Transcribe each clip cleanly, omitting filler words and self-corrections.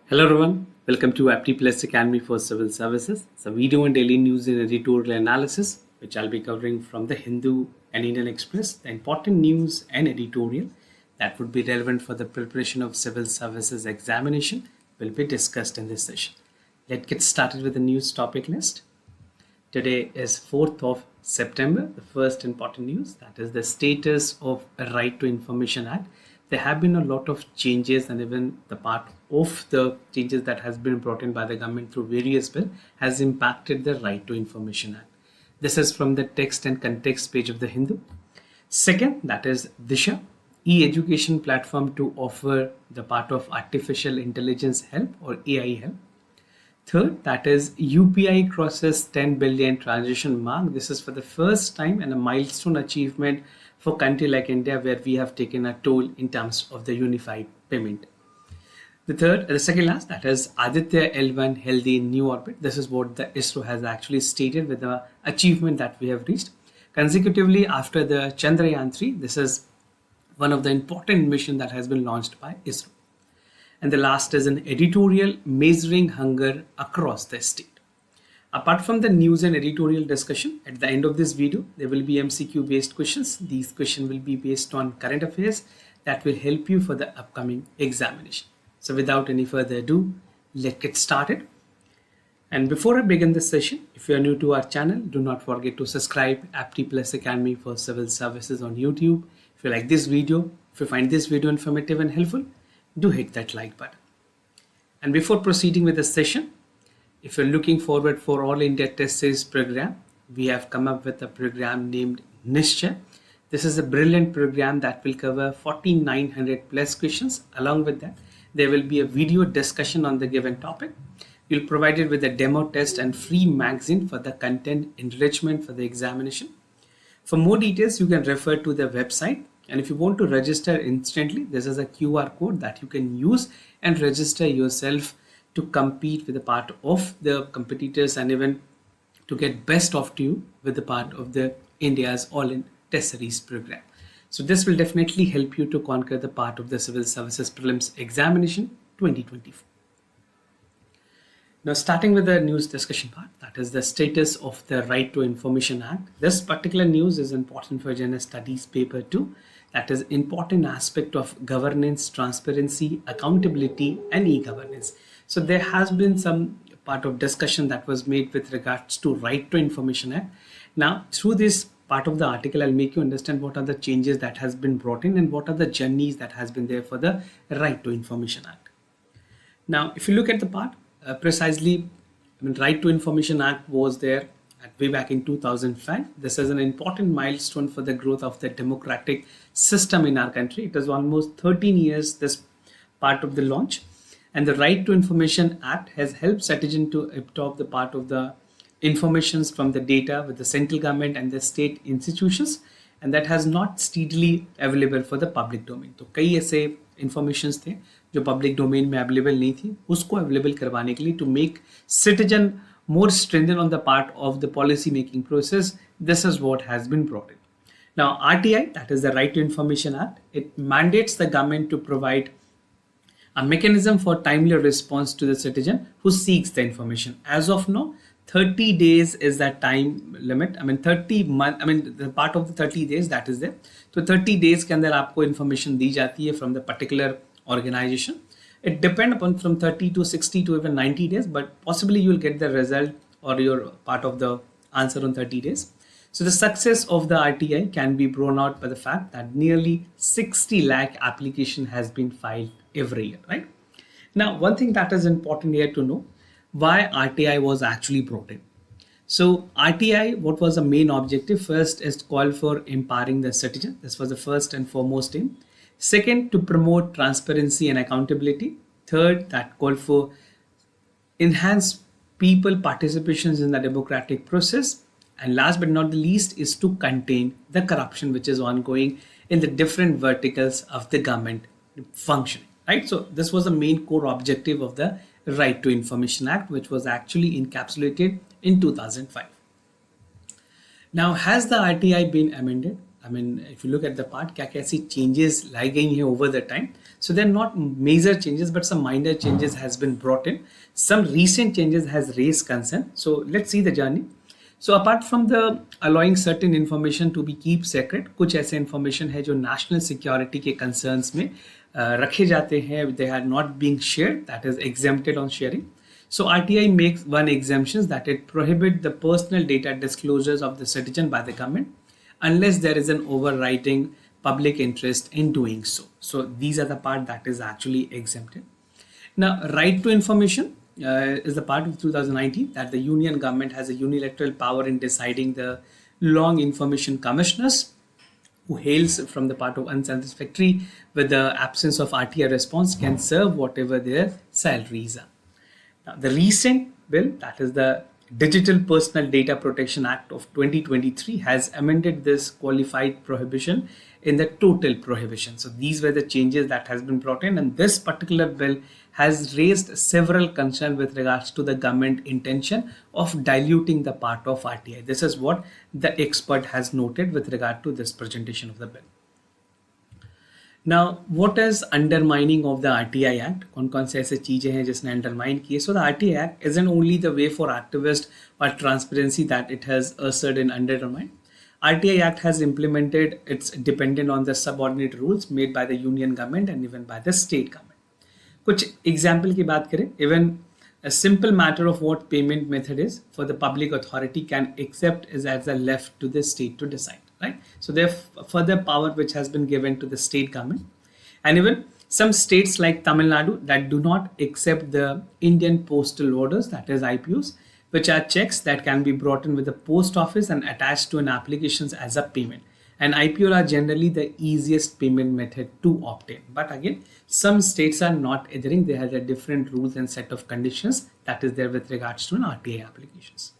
Hello everyone, welcome to Apti Plus Academy for Civil Services. It's a video and daily news and editorial analysis which I'll be covering from the Hindu and Indian Express, the important news and editorial that would be relevant for the preparation of civil services examination will be discussed in this session. Let's get started with the news topic list. Today is 4th of September. The first important news, that is the status of a Right to Information Act. There have been a lot of changes, and even the part of the changes that has been brought in by the government through various bills has impacted the Right to Information Act. This is from the text and context page of the Hindu. Second, that is Disha, e-education platform to offer the part of artificial intelligence help or AI help. Third, that is UPI crosses 10 billion transaction mark. This is for the first time and a milestone achievement for a country like India, where we have taken a toll in terms of the unified payment. The second last, that is Aditya L1 healthy in new orbit. This is what the ISRO has actually stated with the achievement that we have reached. Consecutively after the Chandrayaan 3, this is one of the important missions that has been launched by ISRO. And the last is an editorial measuring hunger across the state. Apart from the news and editorial discussion, at the end of this video, there will be MCQ based questions. These questions will be based on current affairs that will help you for the upcoming examination. So without any further ado, let's get started. And before I begin this session, if you are new to our channel, do not forget to subscribe Apti Plus Academy for Civil Services on YouTube. If you like this video, if you find this video informative and helpful, do hit that like button. And before proceeding with the session, if you're looking forward for All India Test Series program, we have come up with a program named Nishchay. This is a brilliant program that will cover 4,900 plus questions. Along with that, there will be a video discussion on the given topic. You'll provide it with a demo test and free magazine for the content enrichment for the examination. For more details, you can refer to the website. And if you want to register instantly, this is a QR code that you can use and register yourself to compete with a part of the competitors and even to get best of you with the part of the India's All-in Test Series program. So this will definitely help you to conquer the part of the Civil Services Prelims Examination 2024. Now starting with the news discussion part, that is the status of the Right to Information Act. This particular news is important for General Studies paper 2. That is important aspect of governance, transparency, accountability and e-governance. So there has been some part of discussion that was made with regards to Right to Information Act. Now through this part of the article, I'll make you understand what are the changes that has been brought in and what are the journeys that has been there for the Right to Information Act. Now if you look at the part, Right to Information Act was there way back in 2005. This is an important milestone for the growth of the democratic system in our country. It is almost 13 years this part of the launch, and the Right to Information Act has helped citizens to adopt the part of the informations from the data with the central government and the state institutions, and that has not steadily available for the public domain. तो कई ऐसे informations थे जो public domain में available नहीं थी, उसको available करवाने के लिए to make citizen more stringent on the part of the policy making process. This is what has been brought in. Now RTI, that is the Right to Information Act, it mandates the government to provide a mechanism for timely response to the citizen who seeks the information. As of now, 30 days is that time limit. The part of the 30 days that is there. So 30 days के अंदर आपको information दी जाती है from the particular organization. It depends upon from 30 to 60 to even 90 days, but possibly you will get the result or your part of the answer on 30 days. So the success of the RTI can be borne out by the fact that nearly 60 lakh application has been filed every year, right? Now, one thing that is important here to know, why RTI was actually brought in. So RTI, what was the main objective? First is to call for empowering the citizen. This was the first and foremost aim. Second, to promote transparency and accountability. Third, that call for enhance people participations in the democratic process. And last but not the least is to contain the corruption which is ongoing in the different verticals of the government functioning, right? So this was the main core objective of the Right to Information Act, which was actually encapsulated in 2005. Now, has the RTI been amended? I mean, if you look at the part, क्या कैसी changes लाई गई हैं over the time. So they're not major changes, but some minor changes has been brought in. Some recent changes has raised concern. So let's see the journey. So apart from the allowing certain information to be keep secret, कुछ ऐसे information है जो national security के concerns में रखे जाते हैं, they are not being shared, that is exempted on sharing. So RTI makes one exemption, that it prohibits the personal data disclosures of the citizen by the government unless there is an overriding public interest in doing so. So these are the part that is actually exempted. Now, right to information is the part of 2019 that the union government has a unilateral power in deciding the long information commissioners who hails from the part of unsatisfactory with the absence of RTI response can serve whatever their salaries are. Now, the recent bill, that is the Digital Personal Data Protection Act of 2023, has amended this qualified prohibition in the total prohibition. So these were the changes that has been brought in, and this particular bill has raised several concerns with regards to the government intention of diluting the part of RTI. This is what the expert has noted with regard to this presentation of the bill. Now, what is undermining of the RTI Act? कौन-कौन से ऐसे चीजें हैं जिसने undermine किए? So the RTI Act isn't only the way for activists or transparency that it has asserted and undermined. RTI Act has implemented, it's dependent on the subordinate rules made by the union government and even by the state government. कुछ example की बात करें, even a simple matter of what payment method is for the public authority can accept is as a left to the state to decide. Right? So there's further power which has been given to the state government, and even some states like Tamil Nadu that do not accept the Indian postal orders, that is IPOs, which are checks that can be brought in with the post office and attached to an applications as a payment. And IPO are generally the easiest payment method to obtain. But again, some states are not adhering. They have a different rules and set of conditions that is there with regards to an RTI applications.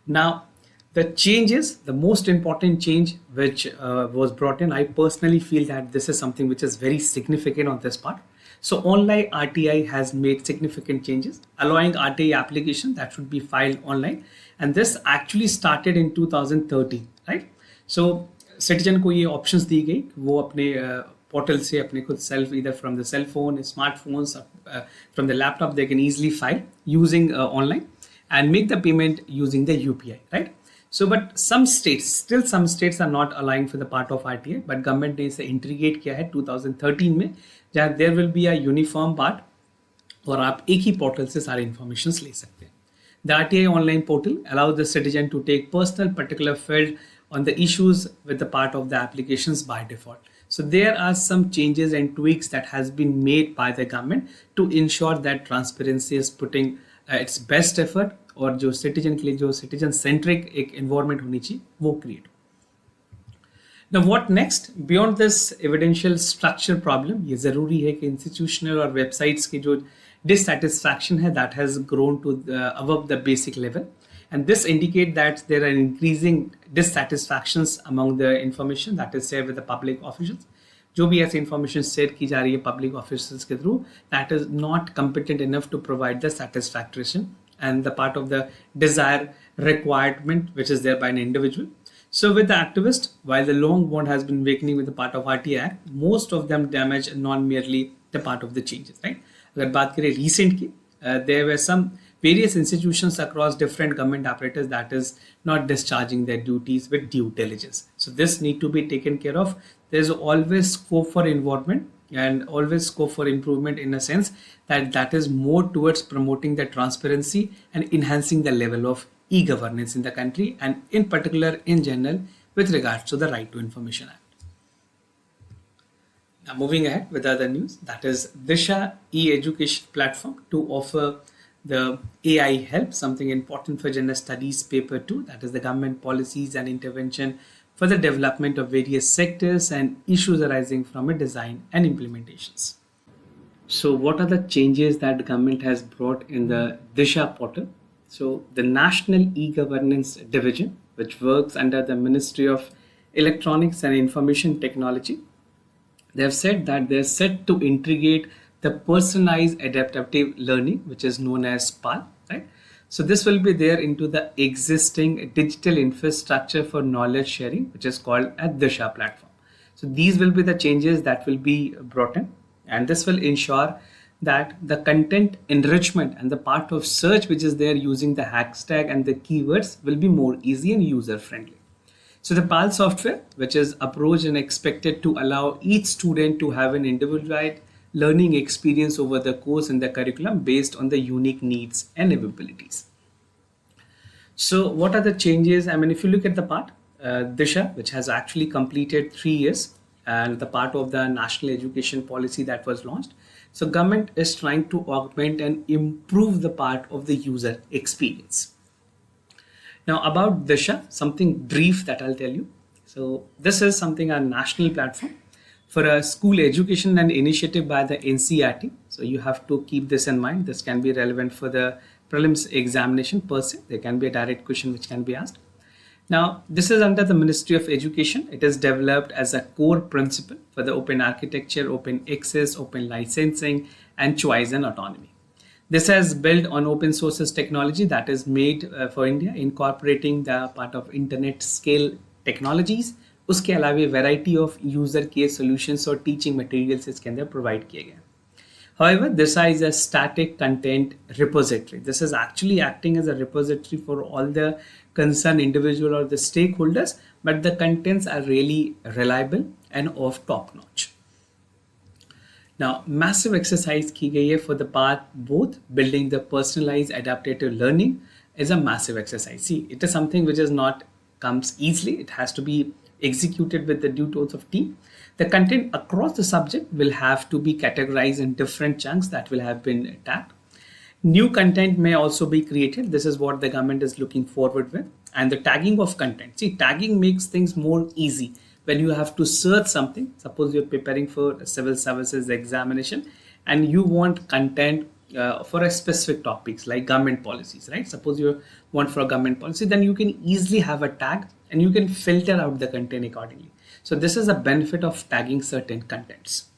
Now, the changes, the most important change which was brought in, I personally feel that this is something which is very significant on this part. So online RTI has made significant changes, allowing RTI application that should be filed online. And this actually started in 2013, right? So citizen को ये options दी गई, वो अपने portal से अपने खुद self, either from the cell phone, smartphones, from the laptop, they can easily file using online and make the payment using the UPI, right? So, but some states, still some states are not allowing for the part of RTI, but government ने इसे integrate किया है 2013 में, जहाँ there will be a uniform part और आप एक ही portal से सारे informations ले सकते हैं. The RTI online portal allows the citizen to take personal particular field on the issues with the part of the applications by default. So there are some changes and tweaks that has been made by the government to ensure that transparency is putting its best effort और जो citizen के लिए जो citizen centric एक environment होनी चाहिए वो create हो. Now what next? Beyond this evidential structure problem, ये जरूरी है कि इंस्टीट्यूशनल और वेबसाइट्स की जो dissatisfaction है that has grown to above the basic level, and this indicate that there are increasing dissatisfactions among the information that is shared with the public officials. जो भी ऐसी information शेयर की जा रही है public officials के through, that is not competent enough to provide the satisfaction and the part of the desire requirement which is there by an individual. So with the activist, while the long bond has been awakening with the part of RTI Act, most of them damage not merely the part of the changes, right? अगर बात करें recent की, there were some various institutions across different government apparatus that is not discharging their duties with due diligence. So this need to be taken care of. There's always scope for involvement and always scope for improvement in a sense that is more towards promoting the transparency and enhancing the level of e-governance in the country, and in particular in general with regards to the Right to Information Act. Now moving ahead with other news, that is Disha e-education platform to offer the AI help, something important for Gender Studies paper 2, that is the government policies and intervention for the development of various sectors and issues arising from a design and implementations. So what are the changes that the government has brought in the Disha portal? So the National E-Governance Division, which works under the Ministry of Electronics and Information Technology, they have said that they're set to integrate the personalized adaptive learning, which is known as PAL, right? So this will be there into the existing digital infrastructure for knowledge sharing, which is called a Disha platform. So these will be the changes that will be brought in, and this will ensure that the content enrichment and the part of search which is there using the hashtag and the keywords will be more easy and user friendly. So the PAL software, which is approached and expected to allow each student to have an individualized learning experience over the course and the curriculum based on the unique needs and abilities. So what are the changes? I mean, if you look at the part, Disha, which has actually completed 3 years and the part of the national education policy that was launched. So government is trying to augment and improve the part of the user experience. Now about Disha, something brief that I'll tell you. So this is something a national platform for a school education and initiative by the NCERT. So you have to keep this in mind. This can be relevant for the prelims examination per se. There can be a direct question which can be asked. Now, this is under the Ministry of Education. It is developed as a core principle for the open architecture, open access, open licensing, and choice and autonomy. This has built on open sources technology that is made for India, incorporating the part of internet scale technologies. उसके अलावा variety of user case solutions और teaching materials इसके अंदर provide किए गए. However, this is a static content repository. This is actually acting as a repository for all the concerned individual or the stakeholders, but the contents are really reliable and of top notch. Now, massive exercise की गई है for the part both building the personalized adaptive learning is a massive exercise. See, it is something which is not comes easily. It has to be executed with the due tones of team. The content across the subject will have to be categorized in different chunks that will have been tagged. New content may also be created. This is what the government is looking forward with. And the tagging of content. See, tagging makes things more easy. When you have to search something, suppose you're preparing for a civil services examination and you want content for a specific topics like government policies, right? Suppose you want for a government policy, then you can easily have a tag and you can filter out the content accordingly. So this is a benefit of tagging certain contents.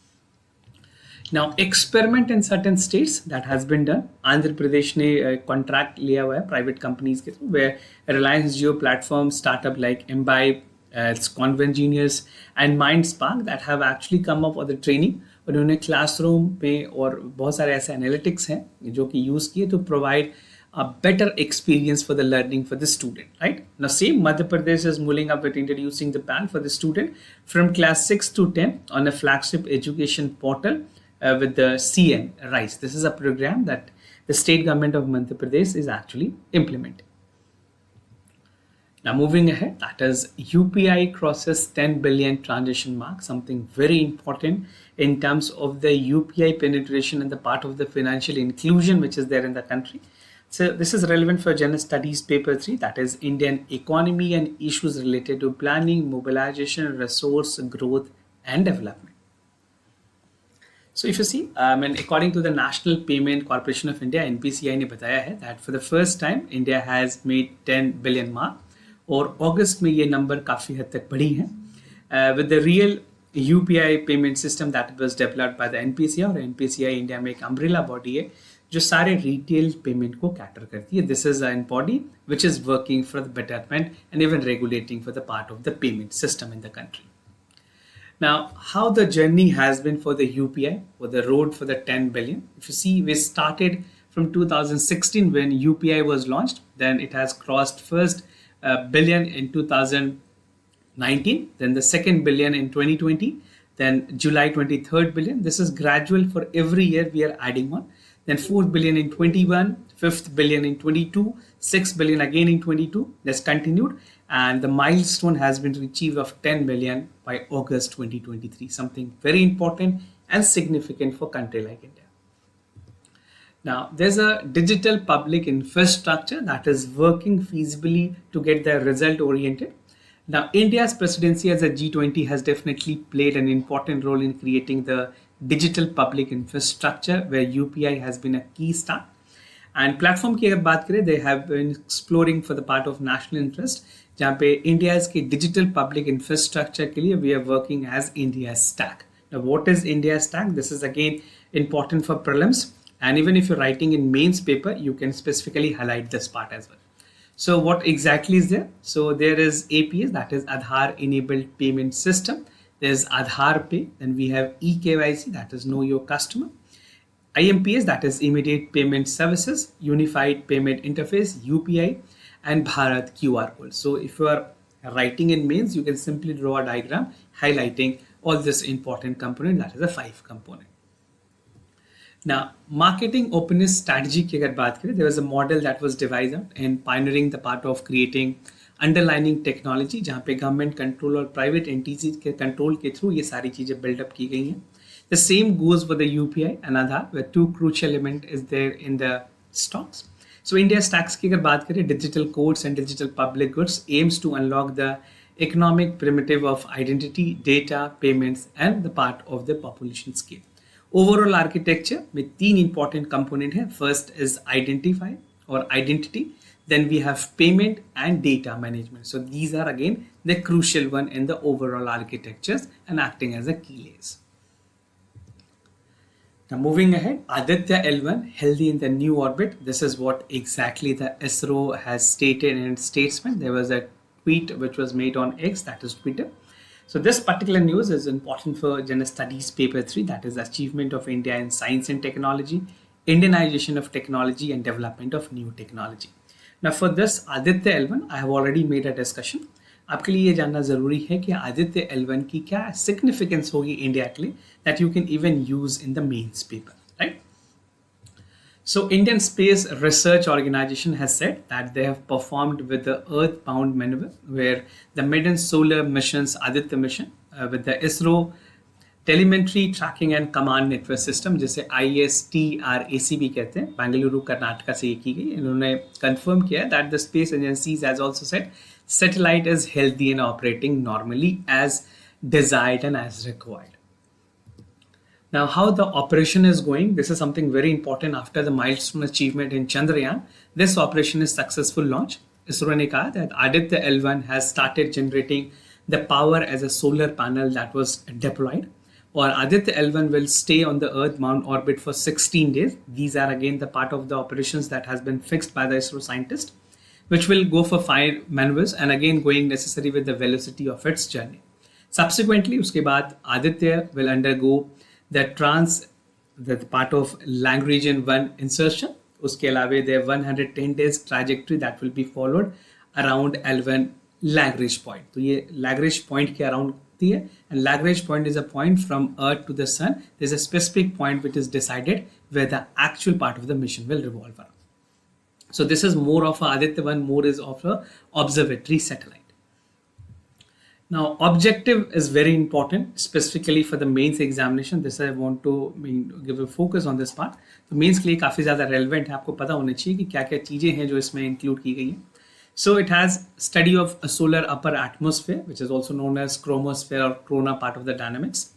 Now, experiment in certain states that has been done. Andhra Pradesh ने contract लिया हुआ है private companies के through, where Reliance Jio platform startup like Imbibe, it's Convengenius and MindSpark that have actually come up with the training. और उन्होंने classroom पे और बहुत सारे ऐसे analytics हैं जो कि use किए to provide a better experience for the learning for the student, right? Now, same Madhya Pradesh is moving up with introducing the PAN for the student from class 6 to 10 on a flagship education portal with the CN RISE. This is a program that the state government of Madhya Pradesh is actually implementing. Now, moving ahead, that is UPI crosses 10 billion transaction mark, something very important in terms of the UPI penetration and the part of the financial inclusion which is there in the country. So this is relevant for General Studies paper 3, that is Indian economy and issues related to planning, mobilization, resource growth and development. So if you see, according to the National Payment Corporation of India, NPCI ने बताया है that for the first time India has made 10 billion mark और अगस्त में ये number काफ़ी हद तक बढ़ी है with the real UPI payment system that was developed by the NPCI और NPCI इंडिया में एक अम्ब्रेला बॉडी है जो सारे रिटेल पेमेंट को कैटर करती है. This is an body which is working for the betterment and even regulating for the part of the payment system in the country. Now, how the journey has been for the UPI, for the road for the 10 billion. If you see, we started from 2016 when UPI was launched. Then it has crossed first billion in 2019, then the second billion in 2020, then July 23rd billion. This is gradual for every year we are adding on. Then 4th billion in 21, 5th billion in 22, 6th billion again in 22. That's continued. And the milestone has been achieved of 10 billion by August 2023. Something very important and significant for a country like India. Now, there's a digital public infrastructure that is working feasibly to get the result oriented. Now, India's presidency as a G20 has definitely played an important role in creating the digital public infrastructure where UPI has been a key star. And platform की अगर बात करें, they have been exploring for the part of national interest, जहाँ पे India's की digital public infrastructure के लिए we are working as India Stack. Now, what is India Stack? This is again important for prelims. And even if you're writing in mains paper, you can specifically highlight this part as well. So what exactly is there? So there is APS, that is Aadhaar Enabled Payment System. There's Aadhaar Pay. Then we have eKYC, that is Know Your Customer. IMPS, that is Immediate Payment Services, Unified Payment Interface, UPI, and Bharat QR Code. So if you are writing in mains, you can simply draw a diagram highlighting all this important component, that is a 5 component. Now, marketing openness strategy की अगर बात करें, there was a model that was devised in pioneering the part of creating underlining technology, जहाँ पे government control और private entities के control के through ये सारी चीजें build up की गई हैं. The same goes for the UPI and Aadhaar, where 2 crucial element is there in the stocks. So India's tax की अगर बात करें, digital codes and digital public goods aims to unlock the economic primitive of identity, data, payments, and the part of the population scale. Overall architecture में 3 important component है. First is identify or identity. Then we have payment and data management. So these are again the crucial one in the overall architectures and acting as a key layers. Now moving ahead, Aditya L1 healthy in the new orbit. This is what exactly the ISRO has stated in its statement. There was a tweet which was made on X, that is Twitter. So this particular news is important for General Studies Paper 3, that is Achievement of India in Science and Technology, Indianization of Technology and Development of New Technology. Now for this Aditya L1, I have already made a discussion. आपके लिए ये जानना ज़रूरी है कि Aditya L1 की क्या significance होगी इंडिया के लिए that you can even use in the mains paper, right? So Indian Space Research Organization has said that they have performed with the Earth-bound maneuver, where the maiden solar missions Aditya mission with the ISRO Telemetry Tracking and Command Network System, जिसे ISTRAC भी कहते हैं, बेंगलुरु कर्नाटका से ये की गई. इन्होंने confirm किया that the space agencies has also said satellite is healthy and operating normally as desired and as required. Now, how the operation is going, this is something very important after the milestone achievement in Chandrayaan. This operation is successful launch. ISRO ने कहा that Aditya L1 has started generating the power as a solar panel that was deployed. Or Aditya L1 will stay on the Earth-bound orbit for 16 days. These are again the part of the operations that has been fixed by the ISRO scientist, which will go for 5 maneuvers and again going necessary with the velocity of its journey. Subsequently, उसके बाद Aditya will undergo the part of Lagrangian 1 insertion. उसके अलावे there 110 days trajectory that will be followed around L1 Lagrange point. तो ये Lagrange point के around होती है, and Lagrange point is a point from Earth to the Sun. There's a specific point which is decided where the actual part of the mission will revolve around. So this is more of a Aditya 1, more is of a observatory satellite. Now, objective is very important, specifically for the mains examination. This I want to give a focus on this part. तो mains के लिए काफ़ी ज़्यादा relevant है, आपको पता होना चाहिए कि क्या-क्या चीज़ें हैं जो इसमें include की गई हैं. So it has study of a solar upper atmosphere, which is also known as chromosphere or corona part of the dynamics.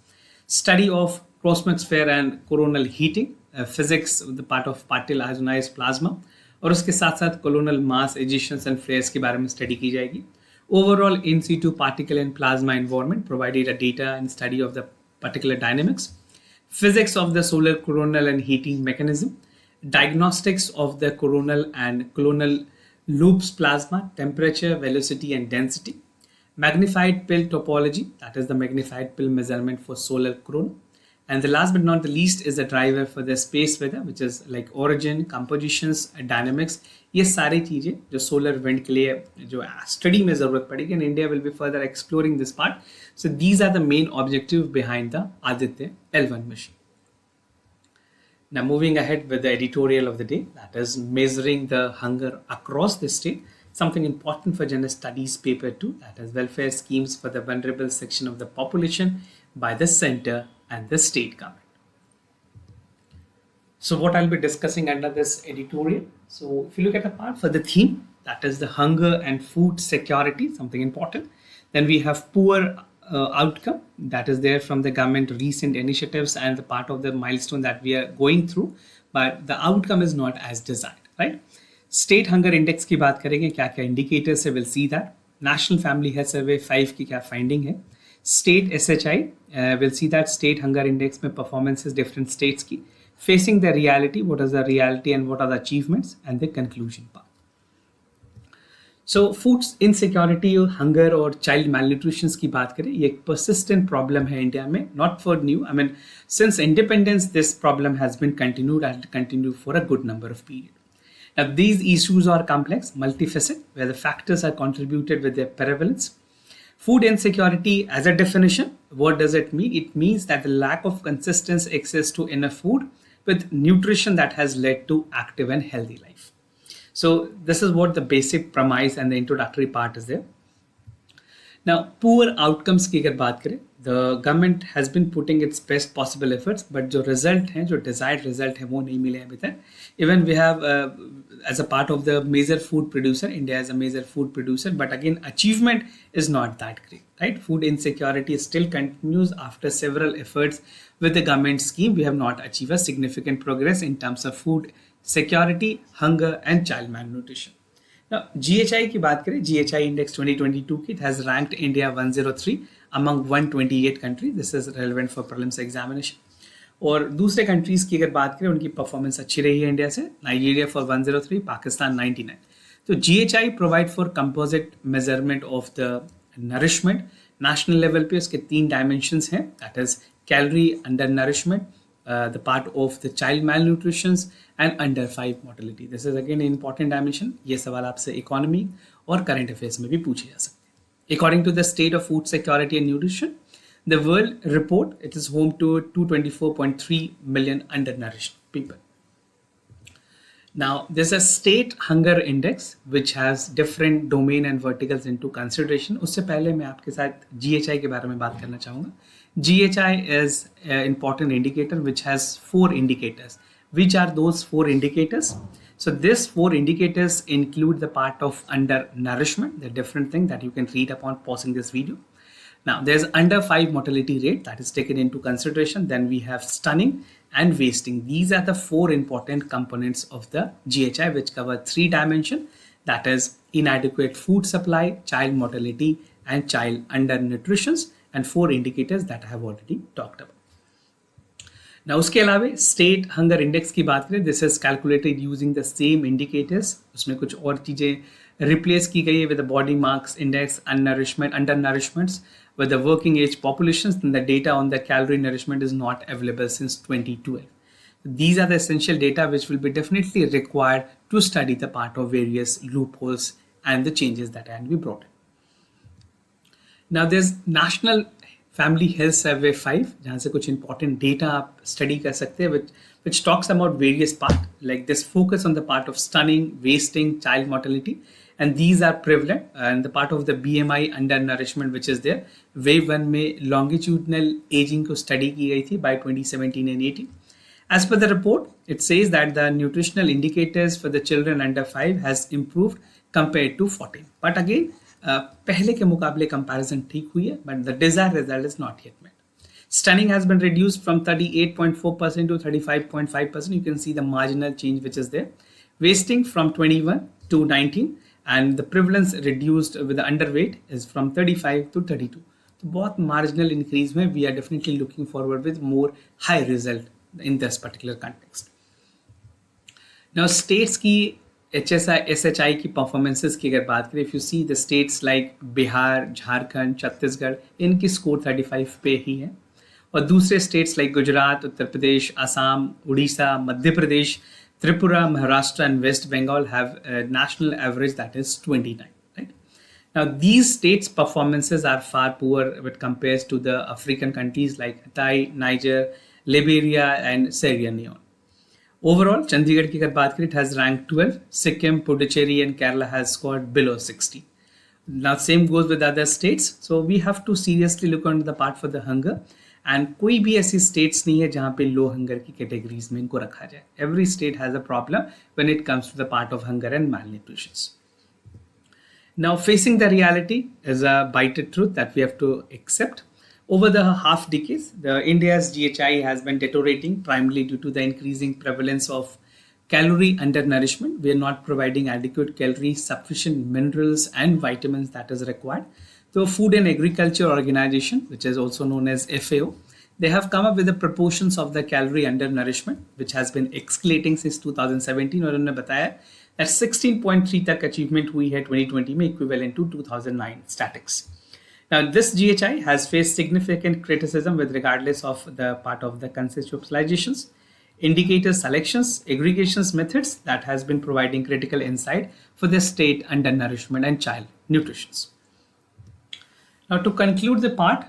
Study of chromosphere and coronal heating, physics the part of partial ionized plasma, और उसके साथ-साथ coronal mass ejections and flares के बारे में study की जाएगी. Overall in situ particle and plasma environment, provided a data and study of the particular dynamics, physics of the solar coronal and heating mechanism, diagnostics of the coronal and colonal loops plasma, temperature, velocity and density, magnified pill topology, that is the magnified pill measurement for solar corona, and the last but not the least is the driver for the space weather, which is like origin, compositions, dynamics. ये सारी चीजें जो solar wind के लिए जो study में ज़रूरत पड़ेगी, and India will be further exploring this part. So these are the main objectives behind the Aditya L1 mission. Now moving ahead with the editorial of the day, that is measuring the hunger across the state. Something important for General Studies Paper 2, that is welfare schemes for the vulnerable section of the population by the center and the state government. So what I'll be discussing under this editorial. So if you look at the part for the theme, that is the hunger and food security, something important. Then we have poor outcome, that is there from the government recent initiatives and the part of the milestone that we are going through, but the outcome is not as desired, right? State hunger index की बात करेंगे, क्या-क्या indicators है, we'll see that. National Family Health Survey 5 की क्या finding है. State SHI, we'll see that state hunger index में performances different states की. facing the reality, what is the reality and what are the achievements, and the conclusion part. So foods insecurity और hunger और child malnutrition की बात करें, ये एक persistent problem है इंडिया में, not for new. I mean, since independence, this problem has been continued and continued for a good number of period. Now, these issues are complex, multifaceted, where the factors are contributed with their prevalence. Food insecurity, as a definition, what does it mean? It means that the lack of consistent access to enough food with nutrition that has led to active and healthy life. So this is what the basic premise and the introductory part is there. Now, poor outcomes की अगर बात करें, the government has been putting its best possible efforts, but जो result है, जो desired result है, वो नहीं मिले अभी तक. Even we have, as a part of the major food producer, India is a major food producer, but again, achievement is not that great, right? Food insecurity still continues after several efforts with the government scheme. We have not achieved a significant progress in terms of food security, hunger, and child malnutrition. Now, GHI की बात करें, GHI index 2022 की, it has ranked India 103 among 128 countries. This is relevant for prelims examination. और दूसरे countries की अगर बात करें, उनकी performance अच्छी रही है इंडिया से. Nigeria for 103, Pakistan 99. तो GHI provide for composite measurement of the nourishment. National level पे उसके 3 dimensions हैं, that is calorie undernourishment, the part of the child malnutrition and under 5 mortality. This is again an important dimension. ये सवाल आपसे economy और current affairs में भी पूछे जा सकते हैं. According to the state of food security and nutrition, the world report, it is home to 224.3 million undernourished people. Now, there's a state hunger index which has different domain and verticals into consideration. उससे पहले मैं आपके साथ GHI के बारे में बात करना चाहूँगा. GHI is an important indicator which has 4 indicators. Which are those 4 indicators? So these 4 indicators include the part of undernourishment, the different thing that you can read upon pausing this video. Now, there's under 5 mortality rate that is taken into consideration. Then we have stunning and wasting. These are the 4 important components of the GHI which cover 3 dimensions, that is inadequate food supply, child mortality, and child undernutrition, and 4 indicators that I have already talked about. Now, उसके अलावा state hunger index की बात करें, this is calculated using the same indicators. उसमें कुछ और चीज़ें replace की गई है with the body mass index, unnourishment, undernourishments with the working age populations. Then the data on the calorie nourishment is not available since 2012. These are the essential data which will be definitely required to study the part of various loopholes and the changes that can be brought in. Now, there's National Family Health Survey 5, जहाँ से कुछ important data आप study कर सकते हैं, which talks about various part, like this focus on the part of stunning, wasting, child mortality, and these are prevalent. And the part of the BMI undernourishment which is there, wave 1 में longitudinal aging को study की गई थी by 2017 and 18. As per the report, it says that the nutritional indicators for the children under 5 has improved compared to 14. But again, पहले के मुकाबले comparison ठीक हुई है, but the desired result is not yet met. Stunning has been reduced from 38.4% to 35.5%. You can see the marginal change which is there. Wasting from 21 to 19, and the prevalence reduced with the underweight is from 35 to 32. So बहुत marginal increase में we are definitely looking forward with more high result in this particular context. Now, states की HSI, SHI की performances की अगर बात करें, if you see the states like Bihar, Jharkhand, Chhattisgarh, इनकी score 35 पे ही है, और दूसरे states like Gujarat, Uttar Pradesh, Assam, Orissa, Madhya Pradesh, Tripura, Maharashtra, and West Bengal have a national average that is 29. Right? Now, these states' performances are far poor when compared to the African countries like Thai, Niger, Liberia, and Sierra Leone. Overall, Chandigarh की अगर बात करें, it has ranked 12. Sikkim, Puducherry, and Kerala has scored below 60. Now, same goes with other states. So we have to seriously look into the part for the hunger. And कोई भी ऐसी states नहीं है जहाँ पे लो हंगर की categories में इनको रखा जाए. Every state has a problem when it comes to the part of hunger and malnutrition. Now, facing the reality is a bitter truth that we have to accept. Over the half decades, India's GHI has been deteriorating primarily due to the increasing prevalence of calorie undernourishment. We are not providing adequate calories, sufficient minerals and vitamins that is required. The Food and Agriculture Organization, which is also known as FAO, they have come up with the proportions of the calorie undernourishment, which has been escalating since 2017. और उन्होंने बताया that 16.3 तक achievement हुई है 2020 में, equivalent to 2009 statics. Now, this GHI has faced significant criticism with regardless of the part of the conceptualizations, indicator selections, aggregations methods that has been providing critical insight for the state undernourishment and child nutrition. Now, to conclude the part,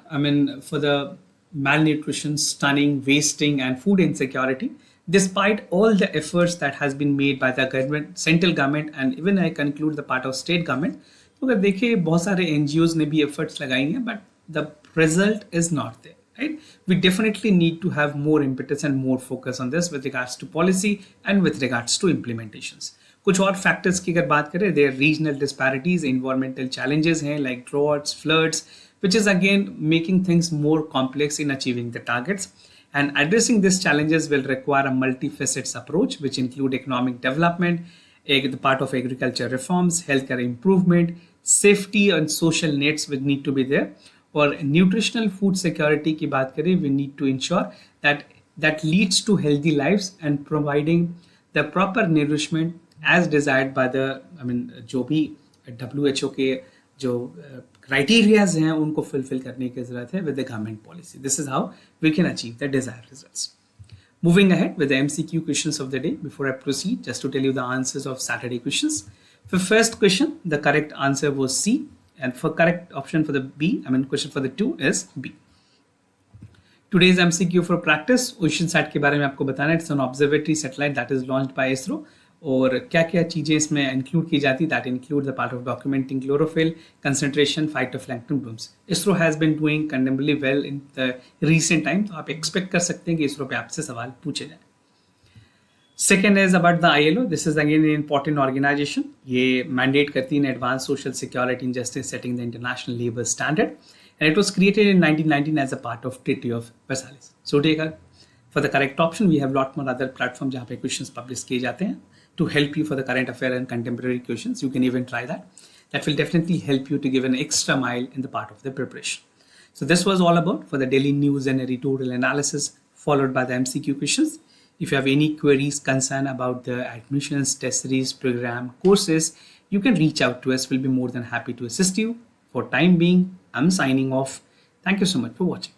for the malnutrition, stunning, wasting, and food insecurity, despite all the efforts that has been made by the government, central government, and even I conclude the part of state government, तो अगर देखिए बहुत सारे NGOs ने भी efforts लगाई हैं, but the result is not there. Right? We definitely need to have more impetus and more focus on this with regards to policy and with regards to implementations. कुछ और factors की अगर बात करें, there are regional disparities, environmental challenges हैं like droughts, floods, which is again making things more complex in achieving the targets. And addressing these challenges will require a multifaceted approach, which include economic development, the part of agriculture reforms, healthcare improvement, safety and social nets will need to be there. Or nutritional food security की बात करें, we need to ensure that leads to healthy lives and providing the proper nourishment as desired by the जो भी WHO के जो criterias हैं उनको fulfill करने की ज़रूरत है with the government policy. This is how we can achieve the desired results. Moving ahead with the MCQ questions of the day. Before I proceed, just to tell you the answers of Saturday questions. For first question, the correct answer was C. And for correct option for the B, question for the 2 is B. Today's MCQ for practice, OceanSat के बारे में आपको बताना है. It's an observatory satellite that is launched by ISRO. और क्या क्या चीज़ें इसमें इंक्लूड की जाती, that include the part of documenting chlorophyll, concentration, phytoplankton blooms. ISRO has been doing condemnably well in the recent time, तो आप एक्सपेक्ट कर सकते हैं कि ISRO पे आपसे सवाल पूछे जाए. Second is about the ILO. This is again an important organization. ये mandate करती है advanced social security and justice setting the international labor standard. And it was created in 1919 as a part of Treaty of Versailles. So for the correct option, we have a lot more other platforms जहाँ पे questions publish किए जाते हैं to help you for the current affair and contemporary questions. You can even try that. That will definitely help you to give an extra mile in the part of the preparation. So this was all about for the daily news and editorial analysis followed by the MCQ questions. If you have any queries, concern about the admissions, test series, program, courses, you can reach out to us. We'll be more than happy to assist you. For time being, I'm signing off. Thank you so much for watching.